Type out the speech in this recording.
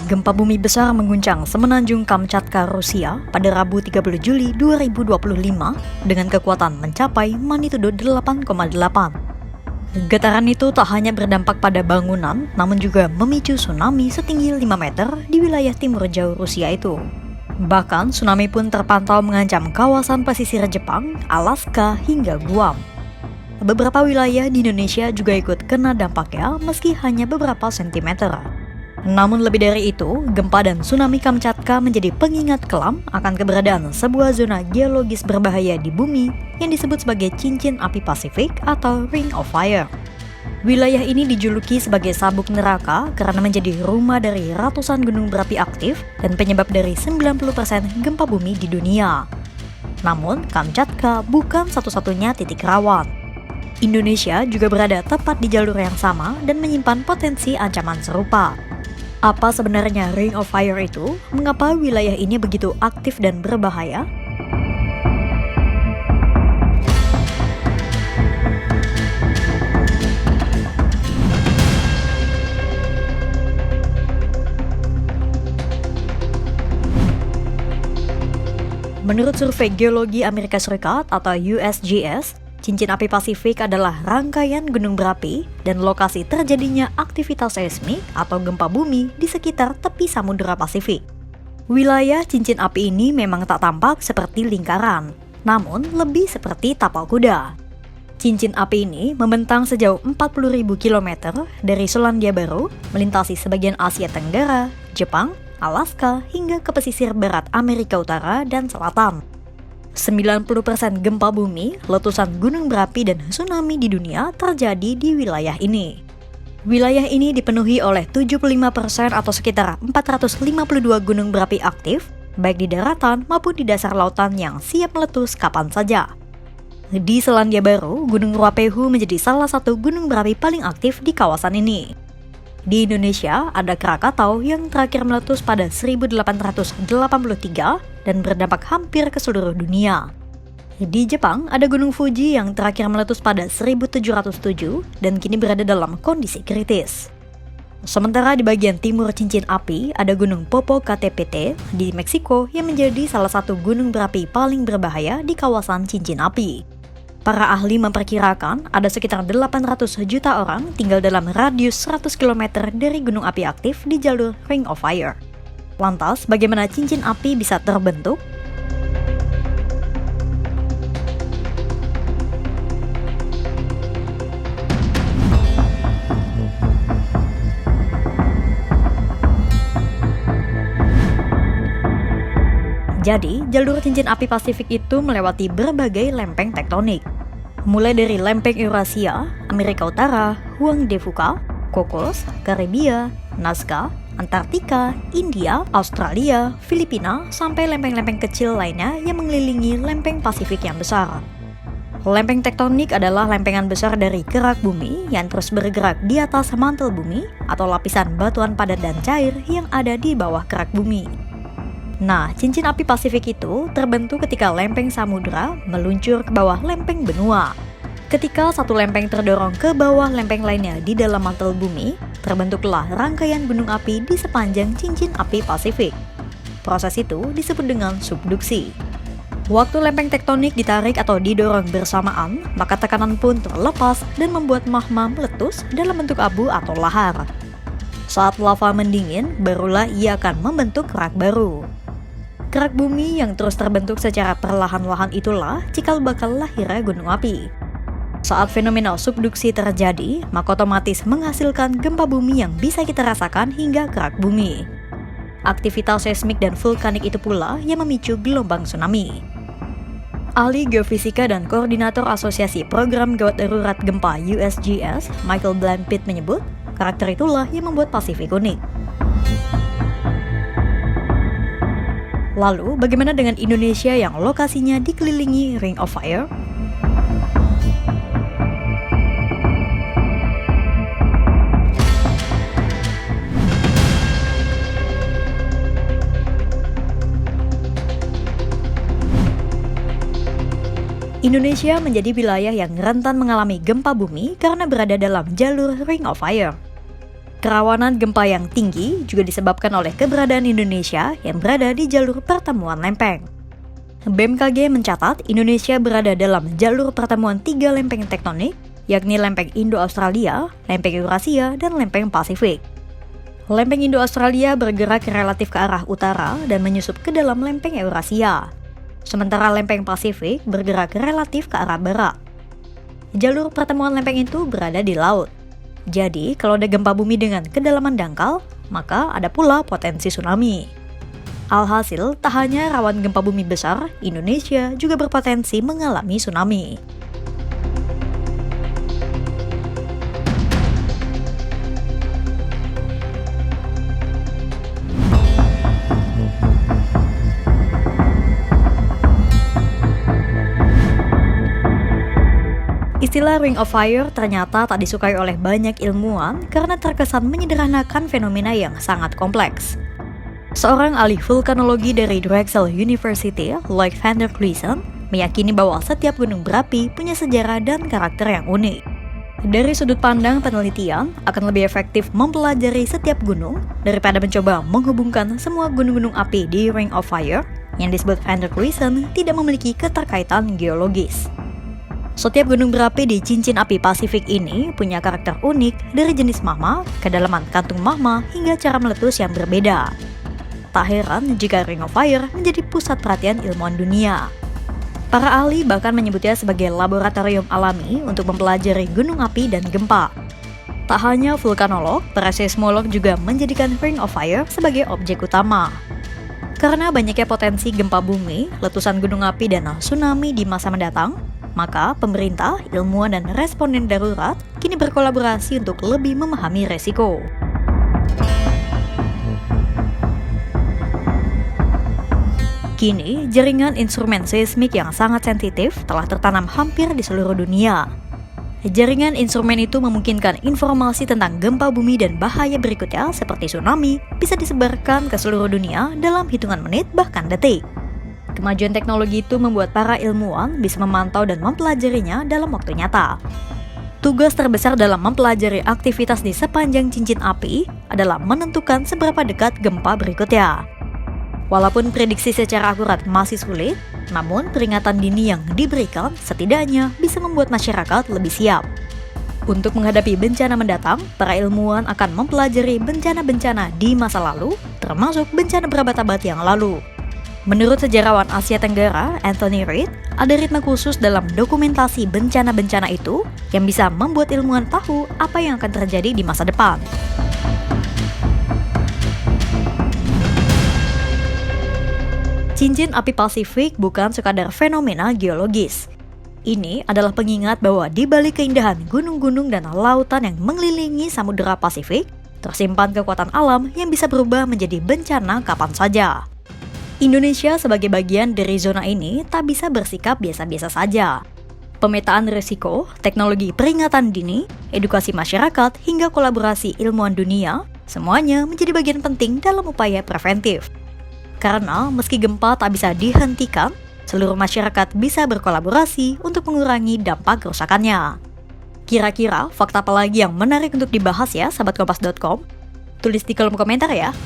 Gempa bumi besar mengguncang semenanjung Kamchatka, Rusia pada Rabu 30 Juli 2025 dengan kekuatan mencapai magnitudo 8,8. Getaran itu tak hanya berdampak pada bangunan, namun juga memicu tsunami setinggi 5 meter di wilayah timur jauh Rusia itu. Bahkan tsunami pun terpantau mengancam kawasan pesisir Jepang, Alaska, hingga Guam. Beberapa wilayah di Indonesia juga ikut kena dampaknya meski hanya beberapa sentimeter. Namun lebih dari itu, gempa dan tsunami Kamchatka menjadi pengingat kelam akan keberadaan sebuah zona geologis berbahaya di bumi yang disebut sebagai cincin api Pasifik atau Ring of Fire. Wilayah ini dijuluki sebagai sabuk neraka karena menjadi rumah dari ratusan gunung berapi aktif dan penyebab dari 90% gempa bumi di dunia. Namun, Kamchatka bukan satu-satunya titik rawan. Indonesia juga berada tepat di jalur yang sama dan menyimpan potensi ancaman serupa. Apa sebenarnya Ring of Fire itu? Mengapa wilayah ini begitu aktif dan berbahaya? Menurut survei geologi Amerika Serikat atau USGS, cincin api Pasifik adalah rangkaian gunung berapi dan lokasi terjadinya aktivitas seismik atau gempa bumi di sekitar tepi Samudra Pasifik. Wilayah cincin api ini memang tak tampak seperti lingkaran, namun lebih seperti tapal kuda. Cincin api ini membentang sejauh 40.000 km dari Selandia Baru, melintasi sebagian Asia Tenggara, Jepang, Alaska, hingga ke pesisir barat Amerika Utara dan Selatan. 90% gempa bumi, letusan gunung berapi, dan tsunami di dunia terjadi di wilayah ini. Wilayah ini dipenuhi oleh 75% atau sekitar 452 gunung berapi aktif, baik di daratan maupun di dasar lautan yang siap meletus kapan saja. Di Selandia Baru, Gunung Ruapehu menjadi salah satu gunung berapi paling aktif di kawasan ini. Di Indonesia, ada Krakatau yang terakhir meletus pada 1883 dan berdampak hampir ke seluruh dunia. Di Jepang, ada Gunung Fuji yang terakhir meletus pada 1707 dan kini berada dalam kondisi kritis. Sementara di bagian timur cincin api, ada Gunung Popocatépetl di Meksiko yang menjadi salah satu gunung berapi paling berbahaya di kawasan cincin api. Para ahli memperkirakan ada sekitar 800 juta orang tinggal dalam radius 100 km dari gunung api aktif di jalur Ring of Fire. Lantas, bagaimana cincin api bisa terbentuk? Jadi, jalur cincin api Pasifik itu melewati berbagai lempeng tektonik. Mulai dari lempeng Eurasia, Amerika Utara, Huang de Fuca, Cocos, Karibia, Nazca, Antartika, India, Australia, Filipina, sampai lempeng-lempeng kecil lainnya yang mengelilingi lempeng Pasifik yang besar. Lempeng tektonik adalah lempengan besar dari kerak bumi yang terus bergerak di atas mantel bumi atau lapisan batuan padat dan cair yang ada di bawah kerak bumi. Nah, cincin api Pasifik itu terbentuk ketika lempeng samudra meluncur ke bawah lempeng benua. Ketika satu lempeng terdorong ke bawah lempeng lainnya di dalam mantel bumi, terbentuklah rangkaian gunung api di sepanjang cincin api Pasifik. Proses itu disebut dengan subduksi. Waktu lempeng tektonik ditarik atau didorong bersamaan, maka tekanan pun terlepas dan membuat magma meletus dalam bentuk abu atau lahar. Saat lava mendingin, barulah ia akan membentuk kerak baru. Kerak bumi yang terus terbentuk secara perlahan-lahan itulah cikal bakal lahirnya gunung api. Saat fenomena subduksi terjadi, maka otomatis menghasilkan gempa bumi yang bisa kita rasakan hingga kerak bumi. Aktivitas seismik dan vulkanik itu pula yang memicu gelombang tsunami. Ahli geofisika dan koordinator Asosiasi Program Gawat Darurat Gempa USGS, Michael Blanpitt menyebut, karakter itulah yang membuat Pasifik unik. Lalu, bagaimana dengan Indonesia yang lokasinya dikelilingi Ring of Fire? Indonesia menjadi wilayah yang rentan mengalami gempa bumi karena berada dalam jalur Ring of Fire. Kerawanan gempa yang tinggi juga disebabkan oleh keberadaan Indonesia yang berada di jalur pertemuan lempeng. BMKG mencatat Indonesia berada dalam jalur pertemuan 3 lempeng tektonik, yakni lempeng Indo-Australia, lempeng Eurasia, dan lempeng Pasifik. Lempeng Indo-Australia bergerak relatif ke arah utara dan menyusup ke dalam lempeng Eurasia. Sementara lempeng Pasifik bergerak relatif ke arah barat. Jalur pertemuan lempeng itu berada di laut. Jadi, kalau ada gempa bumi dengan kedalaman dangkal, maka ada pula potensi tsunami. Alhasil, tak hanya rawan gempa bumi besar, Indonesia juga berpotensi mengalami tsunami. Istilah Ring of Fire ternyata tak disukai oleh banyak ilmuwan karena terkesan menyederhanakan fenomena yang sangat kompleks. Seorang ahli vulkanologi dari Drexel University, Lloyd van der Cluyssen, meyakini bahwa setiap gunung berapi punya sejarah dan karakter yang unik. Dari sudut pandang penelitian, akan lebih efektif mempelajari setiap gunung daripada mencoba menghubungkan semua gunung-gunung api di Ring of Fire yang disebut van der Cluyssen tidak memiliki keterkaitan geologis. Setiap gunung berapi di cincin api Pasifik ini punya karakter unik dari jenis magma, kedalaman kantung magma, hingga cara meletus yang berbeda. Tak heran jika Ring of Fire menjadi pusat perhatian ilmuwan dunia. Para ahli bahkan menyebutnya sebagai laboratorium alami untuk mempelajari gunung api dan gempa. Tak hanya vulkanolog, para seismolog juga menjadikan Ring of Fire sebagai objek utama. Karena banyaknya potensi gempa bumi, letusan gunung api, dan tsunami di masa mendatang, maka pemerintah, ilmuwan, dan responden darurat kini berkolaborasi untuk lebih memahami resiko. Kini, jaringan instrumen seismik yang sangat sensitif telah tertanam hampir di seluruh dunia. Jaringan instrumen itu memungkinkan informasi tentang gempa bumi dan bahaya berikutnya seperti tsunami bisa disebarkan ke seluruh dunia dalam hitungan menit bahkan detik. Kemajuan teknologi itu membuat para ilmuwan bisa memantau dan mempelajarinya dalam waktu nyata. Tugas terbesar dalam mempelajari aktivitas di sepanjang cincin api adalah menentukan seberapa dekat gempa berikutnya. Walaupun prediksi secara akurat masih sulit, namun peringatan dini yang diberikan setidaknya bisa membuat masyarakat lebih siap. Untuk menghadapi bencana mendatang, para ilmuwan akan mempelajari bencana-bencana di masa lalu, termasuk bencana berabad-abad yang lalu. Menurut sejarawan Asia Tenggara, Anthony Reid, ada ritme khusus dalam dokumentasi bencana-bencana itu yang bisa membuat ilmuwan tahu apa yang akan terjadi di masa depan. Cincin api Pasifik bukan sekadar fenomena geologis. Ini adalah pengingat bahwa di balik keindahan gunung-gunung dan lautan yang mengelilingi Samudera Pasifik, tersimpan kekuatan alam yang bisa berubah menjadi bencana kapan saja. Indonesia sebagai bagian dari zona ini tak bisa bersikap biasa-biasa saja. Pemetaan risiko, teknologi peringatan dini, edukasi masyarakat, hingga kolaborasi ilmuwan dunia, semuanya menjadi bagian penting dalam upaya preventif. Karena meski gempa tak bisa dihentikan, seluruh masyarakat bisa berkolaborasi untuk mengurangi dampak kerusakannya. Kira-kira fakta apa lagi yang menarik untuk dibahas ya, sahabat kompas.com? Tulis di kolom komentar ya.